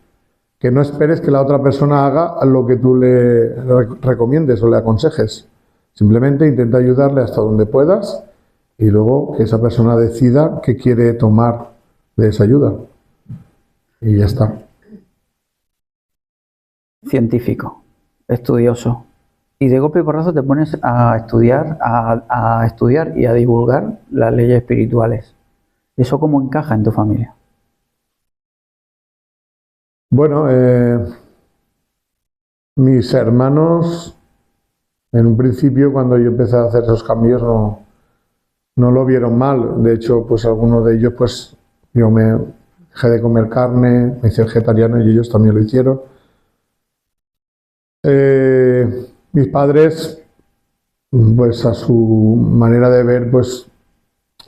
que no esperes que la otra persona haga lo que tú le recomiendes o le aconsejes. Simplemente intenta ayudarle hasta donde puedas y luego que esa persona decida qué quiere tomar de esa ayuda. Y ya está. Científico, estudioso. Y de golpe y porrazo te pones a estudiar y a divulgar las leyes espirituales. ¿Eso cómo encaja en tu familia? Bueno, mis hermanos, en un principio, cuando yo empecé a hacer esos cambios, no lo vieron mal. De hecho, pues algunos de ellos, pues yo me dejé de comer carne, me hice vegetariano y ellos también lo hicieron. Mis padres, pues a su manera de ver, pues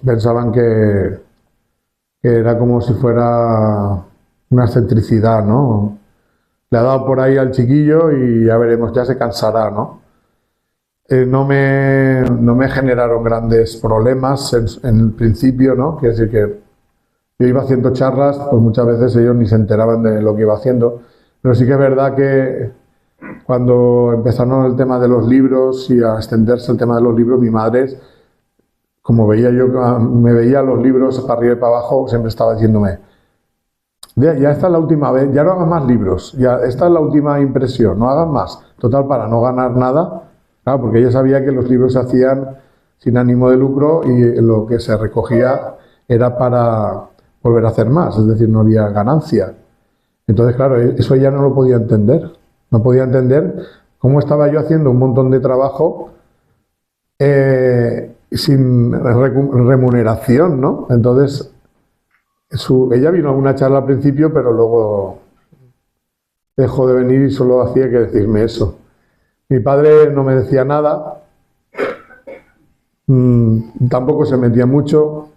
pensaban que era como si fuera una excentricidad, ¿no? Le ha dado por ahí al chiquillo y ya veremos, ya se cansará, ¿no? No me generaron grandes problemas en el principio, ¿no? Quiere decir que yo iba haciendo charlas, pues muchas veces ellos ni se enteraban de lo que iba haciendo. Pero sí que es verdad que cuando empezaron el tema de los libros y a extenderse el tema de los libros, mi madre, como veía yo, me veía los libros para arriba y para abajo, siempre estaba diciéndome, ya esta es la última vez, ya no hagas más libros, ya esta es la última impresión, no hagas más. Total, para no ganar nada, claro, porque ella sabía que los libros se hacían sin ánimo de lucro y lo que se recogía era para volver a hacer más, es decir, no había ganancia. Entonces, claro, eso ella no lo podía entender. No podía entender cómo estaba yo haciendo un montón de trabajo sin remuneración, ¿no? Entonces, ella vino a una charla al principio, pero luego dejó de venir y solo hacía que decirme eso. Mi padre no me decía nada, tampoco se metía mucho,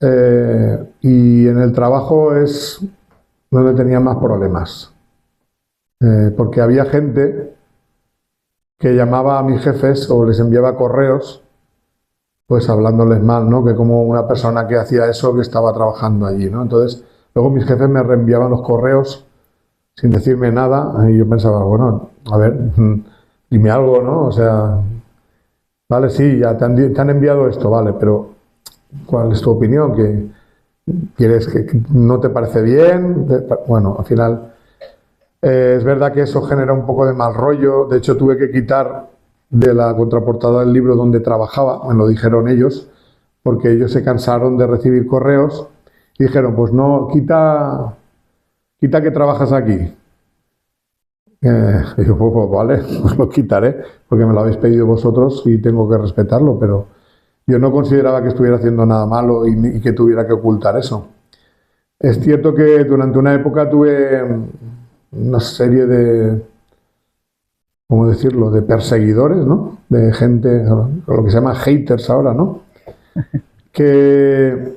y en el trabajo es donde tenía más problemas. Porque había gente que llamaba a mis jefes o les enviaba correos, pues hablándoles mal, ¿no? Que como una persona que hacía eso que estaba trabajando allí, ¿no? Entonces, luego mis jefes me reenviaban los correos sin decirme nada y yo pensaba, bueno, a ver, dime algo, ¿no? O sea, vale, sí, ya te han enviado esto, vale, pero ¿cuál es tu opinión? ¿Que quieres que no te parece bien? Bueno, al final es verdad que eso genera un poco de mal rollo. De hecho, tuve que quitar de la contraportada del libro donde trabajaba, me lo dijeron ellos, porque ellos se cansaron de recibir correos y dijeron, pues no, quita que trabajas aquí. Y yo, pues vale, pues lo quitaré, porque me lo habéis pedido vosotros y tengo que respetarlo, pero yo no consideraba que estuviera haciendo nada malo y que tuviera que ocultar eso. Es cierto que durante una época tuve una serie de, ¿cómo decirlo?, de perseguidores, ¿no? De gente, lo que se llama haters ahora, ¿no? Que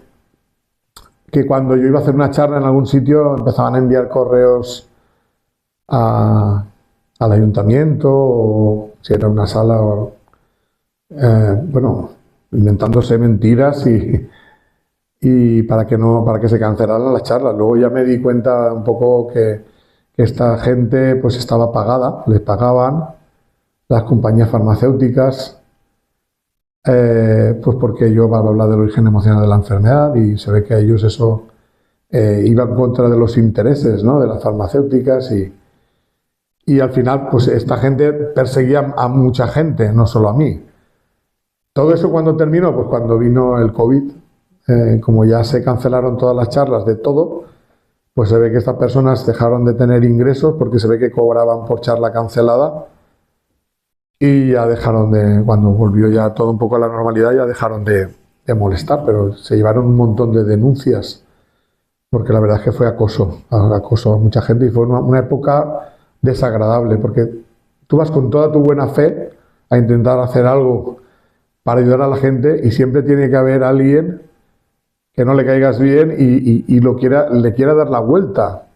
cuando yo iba a hacer una charla en algún sitio empezaban a enviar correos al ayuntamiento, o si era una sala, o, bueno, inventándose mentiras y para que se cancelaran las charlas. Luego ya me di cuenta un poco que esta gente pues estaba pagada, les pagaban las compañías farmacéuticas, pues porque yo iba a hablar del origen emocional de la enfermedad y se ve que a ellos eso iba en contra de los intereses, ¿no?, de las farmacéuticas y al final pues esta gente perseguía a mucha gente, no solo a mí. Todo eso cuando terminó, pues cuando vino el COVID, como ya se cancelaron todas las charlas de todo, pues se ve que estas personas dejaron de tener ingresos porque se ve que cobraban por charla cancelada y ya dejaron de, cuando volvió ya todo un poco a la normalidad, ya dejaron de molestar, pero se llevaron un montón de denuncias porque la verdad es que fue acoso a mucha gente y fue una época desagradable porque tú vas con toda tu buena fe a intentar hacer algo para ayudar a la gente y siempre tiene que haber alguien que no le caigas bien y le quiera dar la vuelta,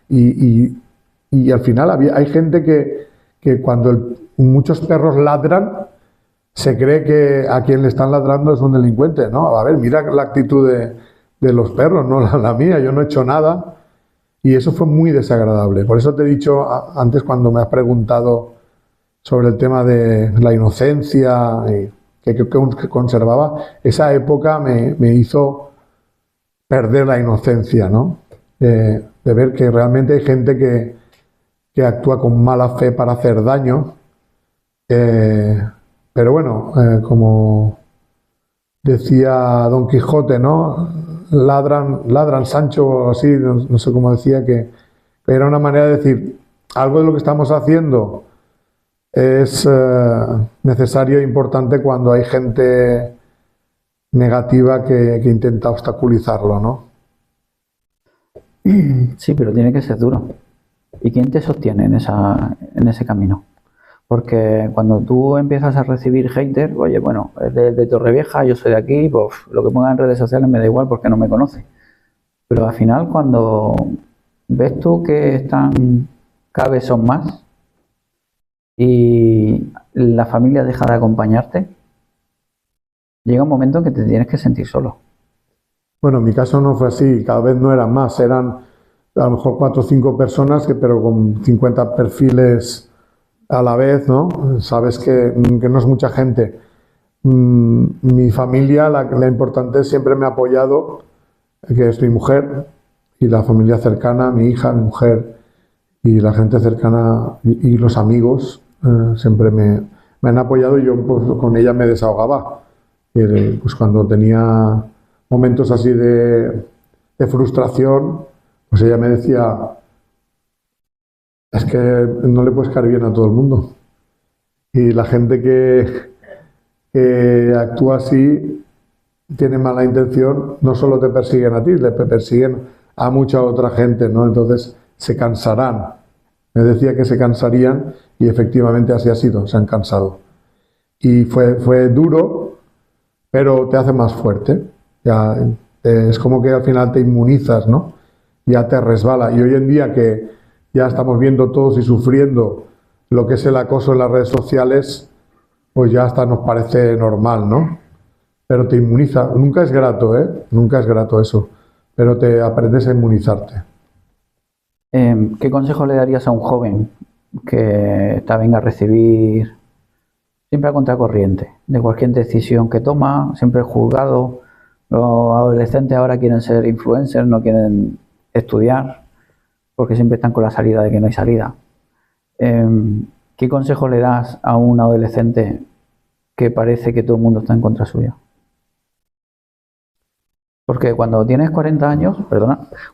y al final hay gente que cuando muchos perros ladran, se cree que a quien le están ladrando es un delincuente, ¿no? A ver, mira la actitud de los perros, no la mía, yo no he hecho nada, y eso fue muy desagradable. Por eso te he dicho antes cuando me has preguntado sobre el tema de la inocencia que conservaba, esa época me hizo perder la inocencia, ¿no? De ver que realmente hay gente que actúa con mala fe para hacer daño, pero bueno, como decía Don Quijote, ¿no? Ladran Sancho o así, no sé cómo decía, que era una manera de decir, algo de lo que estamos haciendo es necesario e importante cuando hay gente negativa que intenta obstaculizarlo, ¿no? Sí, pero tiene que ser duro. ¿Y quién te sostiene en ese camino? Porque cuando tú empiezas a recibir haters, oye, bueno, es de Torrevieja, yo soy de aquí, pues lo que ponga en redes sociales me da igual porque no me conoce. Pero al final, cuando ves tú que están cada vez son más y la familia deja de acompañarte, llega un momento en que te tienes que sentir solo. Bueno, en mi caso no fue así, cada vez no eran más, eran a lo mejor 4 o 5 personas, pero con 50 perfiles a la vez, ¿no? Sabes que no es mucha gente. Mi familia, la importante, siempre me ha apoyado, que es mi mujer y la familia cercana, mi hija, mi mujer y la gente cercana y los amigos, siempre me han apoyado y yo pues, con ella me desahogaba. Pues cuando tenía momentos así de frustración, pues ella me decía, es que no le puedes caer bien a todo el mundo. Y la gente que actúa así tiene mala intención, no solo te persiguen a ti, le persiguen a mucha otra gente, ¿no? Entonces se cansarán. Me decía que se cansarían y efectivamente así ha sido, se han cansado. Y fue duro, pero te hace más fuerte. Ya, es como que al final te inmunizas, ¿no? Ya te resbala. Y hoy en día que ya estamos viendo todos y sufriendo lo que es el acoso en las redes sociales, pues ya hasta nos parece normal, ¿no? Pero te inmuniza. Nunca es grato, ¿eh? Nunca es grato eso. Pero te aprendes a inmunizarte. ¿Qué consejo le darías a un joven que venga a recibir siempre a contracorriente de cualquier decisión que toma, siempre juzgado? Los adolescentes ahora quieren ser influencers, no quieren estudiar, porque siempre están con la salida de que no hay salida. ¿Qué consejo le das a un adolescente que parece que todo el mundo está en contra suya? Porque cuando tienes 40 años,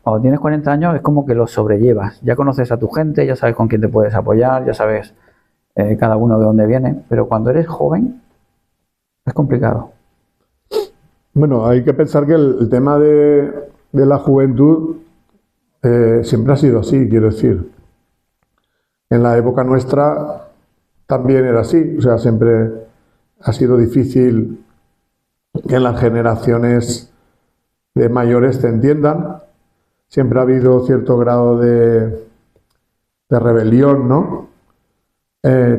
cuando tienes 40 años es como que lo sobrellevas. Ya conoces a tu gente, ya sabes con quién te puedes apoyar, ya sabes cada uno de dónde viene. Pero cuando eres joven es complicado. Bueno, hay que pensar que el tema de la juventud siempre ha sido así, quiero decir. En la época nuestra también era así, o sea, siempre ha sido difícil que las generaciones de mayores te entiendan. Siempre ha habido cierto grado de rebelión, ¿no?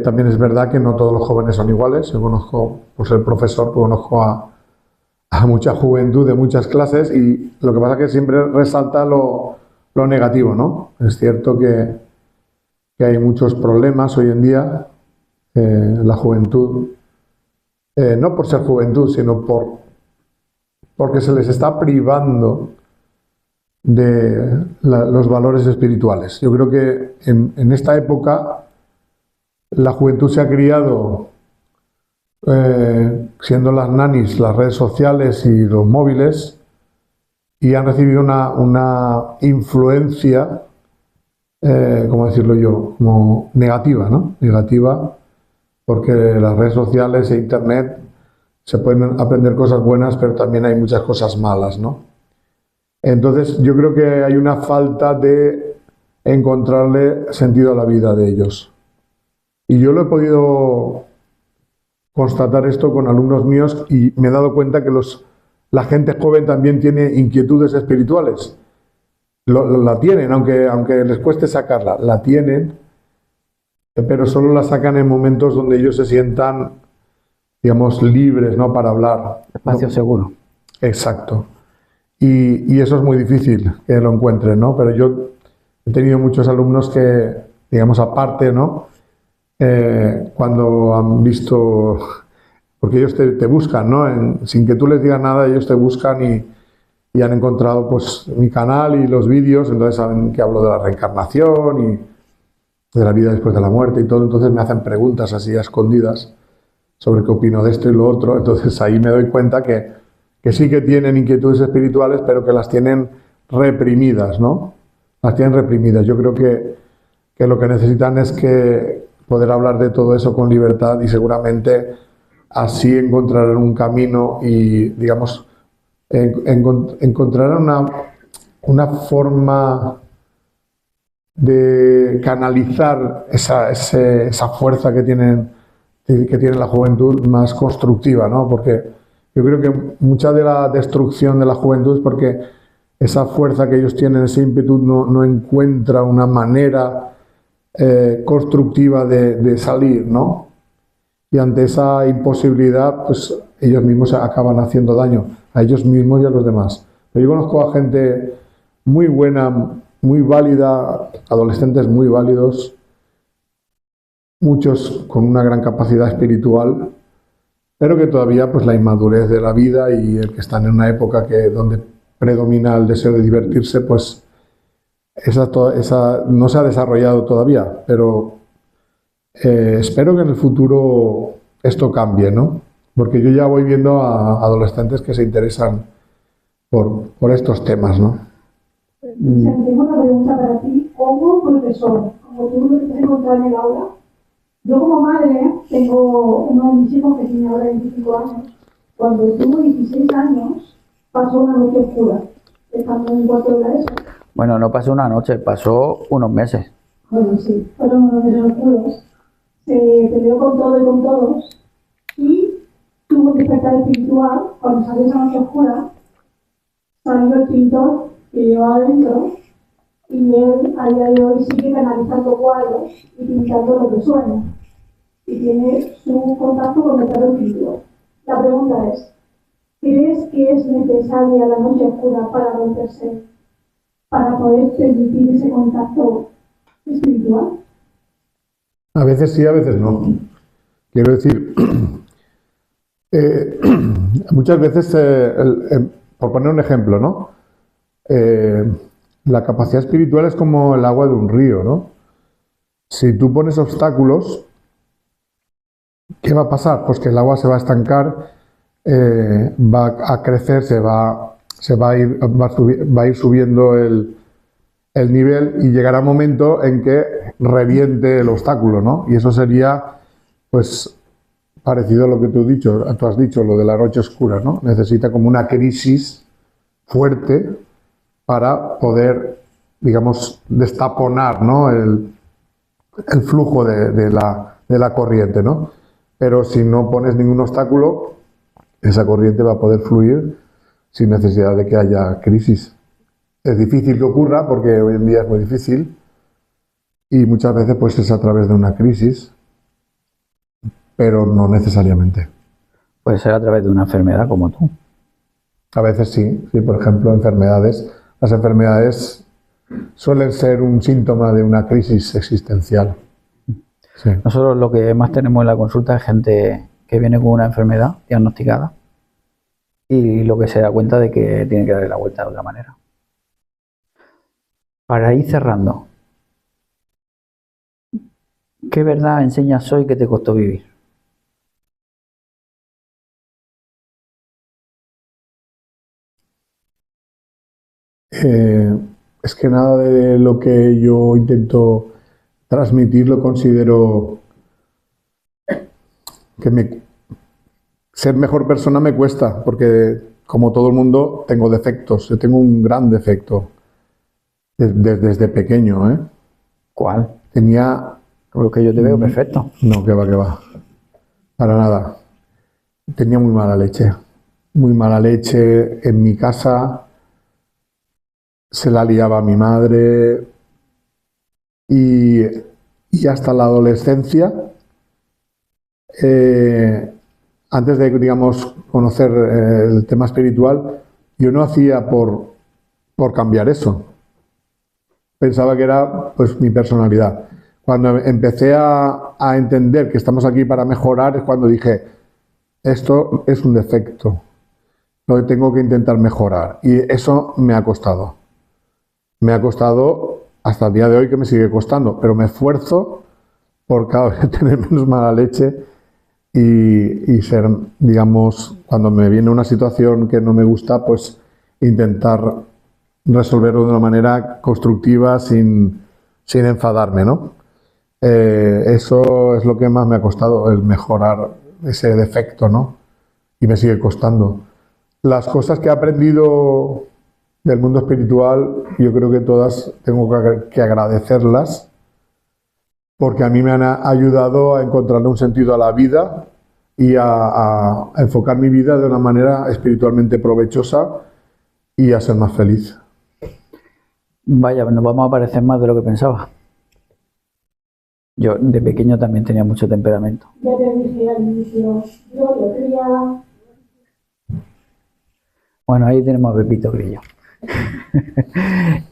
También es verdad que no todos los jóvenes son iguales. Yo conozco, por ser profesor, conozco a mucha juventud de muchas clases y lo que pasa es que siempre resalta lo negativo, ¿no? Es cierto que hay muchos problemas hoy en día, la juventud, no por ser juventud, sino porque se les está privando de los valores espirituales. Yo creo que en esta época la juventud se ha criado siendo las nanis, las redes sociales y los móviles, y han recibido una influencia, ¿cómo decirlo yo?, como negativa, ¿no? Negativa, porque las redes sociales e internet se pueden aprender cosas buenas, pero también hay muchas cosas malas, ¿no? Entonces yo creo que hay una falta de encontrarle sentido a la vida de ellos. Y yo lo he podido constatar esto con alumnos míos y me he dado cuenta que la gente joven también tiene inquietudes espirituales. La tienen, aunque les cueste sacarla, la tienen, pero solo la sacan en momentos donde ellos se sientan, digamos, libres, ¿no?, para hablar. Espacio seguro. Exacto. Y eso es muy difícil que lo encuentren, ¿no? Pero yo he tenido muchos alumnos que, digamos, aparte, ¿no?, cuando han visto, porque ellos te buscan, ¿no? Sin que tú les digas nada, ellos te buscan y han encontrado pues mi canal y los vídeos, entonces saben que hablo de la reencarnación y de la vida después de la muerte y todo, entonces me hacen preguntas así a escondidas sobre qué opino de esto y lo otro, entonces ahí me doy cuenta que sí que tienen inquietudes espirituales, pero que las tienen reprimidas, ¿no? Las tienen reprimidas. Yo creo que lo que necesitan es que poder hablar de todo eso con libertad y seguramente así encontrarán un camino y, digamos, encontrarán una forma de canalizar esa fuerza que tiene la juventud más constructiva, ¿no? Porque yo creo que mucha de la destrucción de la juventud es porque esa fuerza que ellos tienen, ese ímpetu, no encuentra una manera constructiva de salir, ¿no? Y ante esa imposibilidad, pues ellos mismos acaban haciendo daño a ellos mismos y a los demás. Pero yo conozco a gente muy buena, muy válida, adolescentes muy válidos, muchos con una gran capacidad espiritual, pero que todavía pues la inmadurez de la vida y el que están en una época donde predomina el deseo de divertirse, pues esa no se ha desarrollado todavía, pero espero que en el futuro esto cambie, ¿no? Porque yo ya voy viendo a adolescentes que se interesan por estos temas, ¿no? Tengo una pregunta para ti, como profesor, como tú lo que te has encontrado en el aula. Yo como madre tengo uno de mis hijos que tiene ahora 25 años. Cuando tuvo 16 años, pasó una noche oscura, estando en un cuarto de la ESO. Bueno, no pasó una noche, pasó unos meses. Bueno, sí, fueron unos meses oscuros. Se peleó con todo y con todos y tuvo un despertar espiritual. Cuando salió esa noche oscura, salió el pintor que llevaba adentro y él a día de hoy sigue canalizando cuadros y pintando lo que sueña y tiene su contacto con el estado espiritual. La pregunta es, ¿crees que es necesaria la noche oscura para romperse, para poder permitir ese contacto espiritual? A veces sí, a veces no. Quiero decir, muchas veces, por poner un ejemplo, ¿no? La capacidad espiritual es como el agua de un río, ¿no? Si tú pones obstáculos, ¿qué va a pasar? Pues que el agua se va a estancar, va a crecer, va a ir subiendo el nivel y llegará un momento en que reviente el obstáculo, ¿no? Y eso sería, pues, parecido a lo que tú has dicho, lo de la noche oscura, ¿no? Necesita como una crisis fuerte para poder, digamos, destaponar, ¿no? el flujo de la corriente, ¿no? Pero si no pones ningún obstáculo, esa corriente va a poder fluir sin necesidad de que haya crisis. Es difícil que ocurra porque hoy en día es muy difícil y muchas veces pues es a través de una crisis, pero no necesariamente. Puede ser a través de una enfermedad como tú. A veces sí, por ejemplo, enfermedades. Las enfermedades suelen ser un síntoma de una crisis existencial. Sí. Nosotros lo que más tenemos en la consulta es gente que viene con una enfermedad diagnosticada y lo que se da cuenta de que tiene que darle la vuelta de otra manera. Para ir cerrando, ¿qué verdad enseñas hoy que te costó vivir? Es que nada de lo que yo intento transmitir lo considero que ser mejor persona me cuesta, porque como todo el mundo tengo defectos. Yo tengo un gran defecto desde pequeño, ¿eh? ¿Cuál? Tenía... Lo que yo te veo perfecto. No, que va. Para nada. Tenía muy mala leche. Muy mala leche en mi casa. Se la liaba a mi madre. Y hasta la adolescencia, antes de, digamos, conocer el tema espiritual, yo no hacía por cambiar eso. Pensaba que era pues mi personalidad. Cuando empecé a entender que estamos aquí para mejorar es cuando dije, esto es un defecto, lo que tengo que intentar mejorar. Y eso me ha costado. Me ha costado hasta el día de hoy, que me sigue costando, pero me esfuerzo por cada vez tener menos mala leche y ser, digamos, cuando me viene una situación que no me gusta, pues intentar resolverlo de una manera constructiva sin enfadarme, ¿no? Eso es lo que más me ha costado, el mejorar ese defecto, ¿no? Y me sigue costando. Las cosas que he aprendido del mundo espiritual, yo creo que todas tengo que agradecerlas, porque a mí me han ayudado a encontrarle un sentido a la vida y a enfocar mi vida de una manera espiritualmente provechosa y a ser más feliz. Vaya, nos vamos a parecer más de lo que pensaba. Yo de pequeño también tenía mucho temperamento. Ya te dije al inicio, yo lo quería. Bueno, ahí tenemos a Pepito Grillo.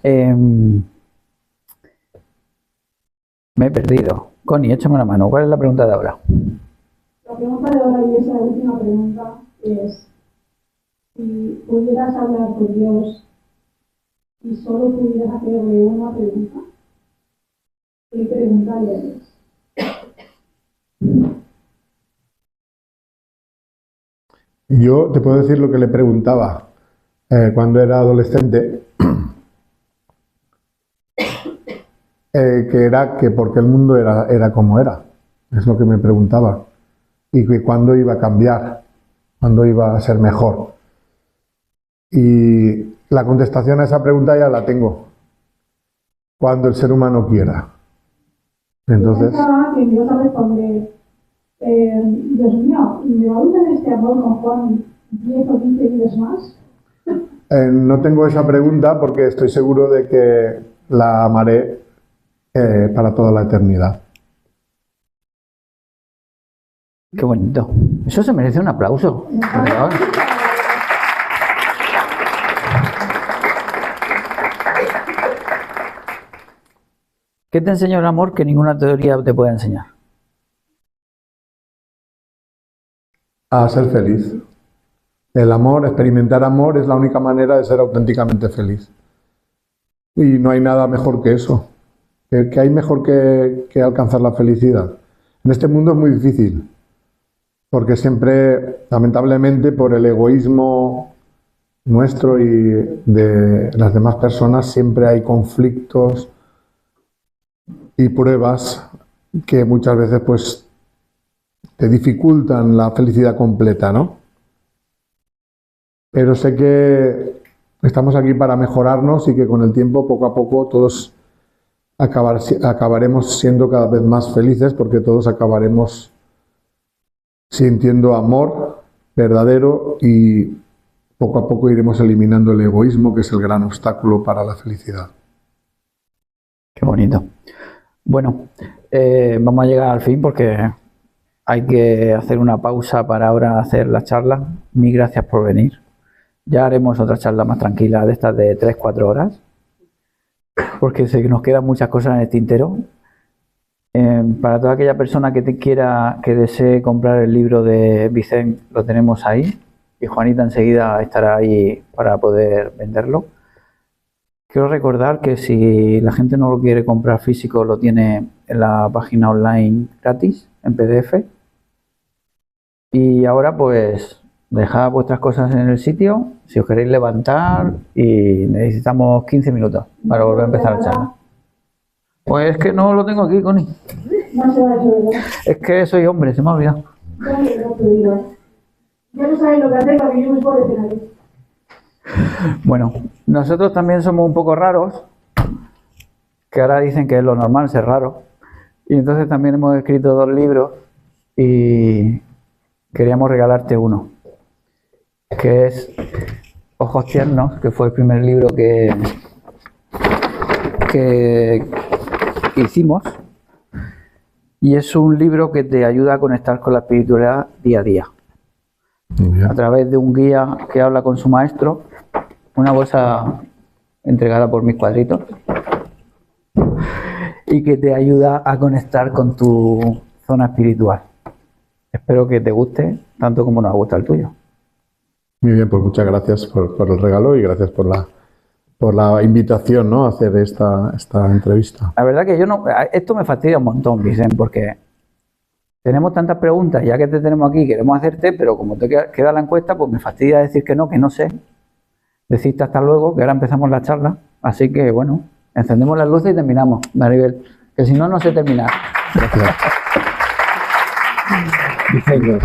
Me he perdido. Connie, échame una mano. ¿Cuál es la pregunta de ahora? La pregunta de ahora, y es la última pregunta, es: si pudieras hablar con Dios y solo pudieras hacerle una pregunta, ¿qué preguntarías? Yo te puedo decir lo que le preguntaba cuando era adolescente, que era que por qué el mundo era como era. Es lo que me preguntaba. Y que cuándo iba a cambiar, cuándo iba a ser mejor. Y la contestación a esa pregunta ya la tengo. Cuando el ser humano quiera. Entonces, Yo pensaba que me ibas a responder: Dios mío, ¿me va a durar este amor con Juan 10 o 15 vidas más? no tengo esa pregunta porque estoy seguro de que la amaré para toda la eternidad. Qué bonito. Eso se merece un aplauso. Por favor. ¿Qué te enseñó el amor que ninguna teoría te puede enseñar? A ser feliz. El amor, experimentar amor es la única manera de ser auténticamente feliz. Y no hay nada mejor que eso. ¿Qué hay mejor que alcanzar la felicidad? En este mundo es muy difícil, porque siempre, lamentablemente, por el egoísmo nuestro y de las demás personas, siempre hay conflictos y pruebas que muchas veces pues te dificultan la felicidad completa, ¿no? Pero sé que estamos aquí para mejorarnos y que con el tiempo, poco a poco, todos acabaremos siendo cada vez más felices, porque todos acabaremos sintiendo amor verdadero y poco a poco iremos eliminando el egoísmo, que es el gran obstáculo para la felicidad. Qué bonito. Bueno, vamos a llegar al fin porque hay que hacer una pausa para ahora hacer la charla. Mil gracias por venir. Ya haremos otra charla más tranquila de estas de 3-4 horas, porque sé que nos quedan muchas cosas en el tintero. Para toda aquella persona que desee comprar el libro de Vicent, lo tenemos ahí, y Juanita enseguida estará ahí para poder venderlo. Quiero recordar que si la gente no lo quiere comprar físico, lo tiene en la página online gratis, en PDF. Y ahora pues dejad vuestras cosas en el sitio, si os queréis levantar, y necesitamos 15 minutos para volver a empezar la charla. Pues es que no lo tengo aquí, Connie. No se va a ¿verdad? Es que soy hombre, se me ha olvidado. Ya no sabéis lo que hacer para que yo me pueda decir aquí. Bueno, nosotros también somos un poco raros, que ahora dicen que es lo normal ser raro. Y entonces también hemos escrito 2 libros y queríamos regalarte uno, que es Ojos Tiernos, que fue el primer libro que hicimos. Y es un libro que te ayuda a conectar con la espiritualidad día a día. A través de un guía que habla con su maestro, una bolsa entregada por mis cuadritos, y que te ayuda a conectar con tu zona espiritual. Espero que te guste tanto como nos gusta el tuyo. Muy bien, pues muchas gracias por el regalo y gracias por la invitación, ¿no?, a hacer esta entrevista. La verdad que esto me fastidia un montón, Vicente, porque tenemos tantas preguntas, ya que te tenemos aquí, queremos hacerte, pero como te queda la encuesta, pues me fastidia decir que no sé. Decirte hasta luego, que ahora empezamos la charla. Así que, bueno, encendemos las luces y terminamos, Maribel, que si no, no sé terminar. Gracias. Vicente.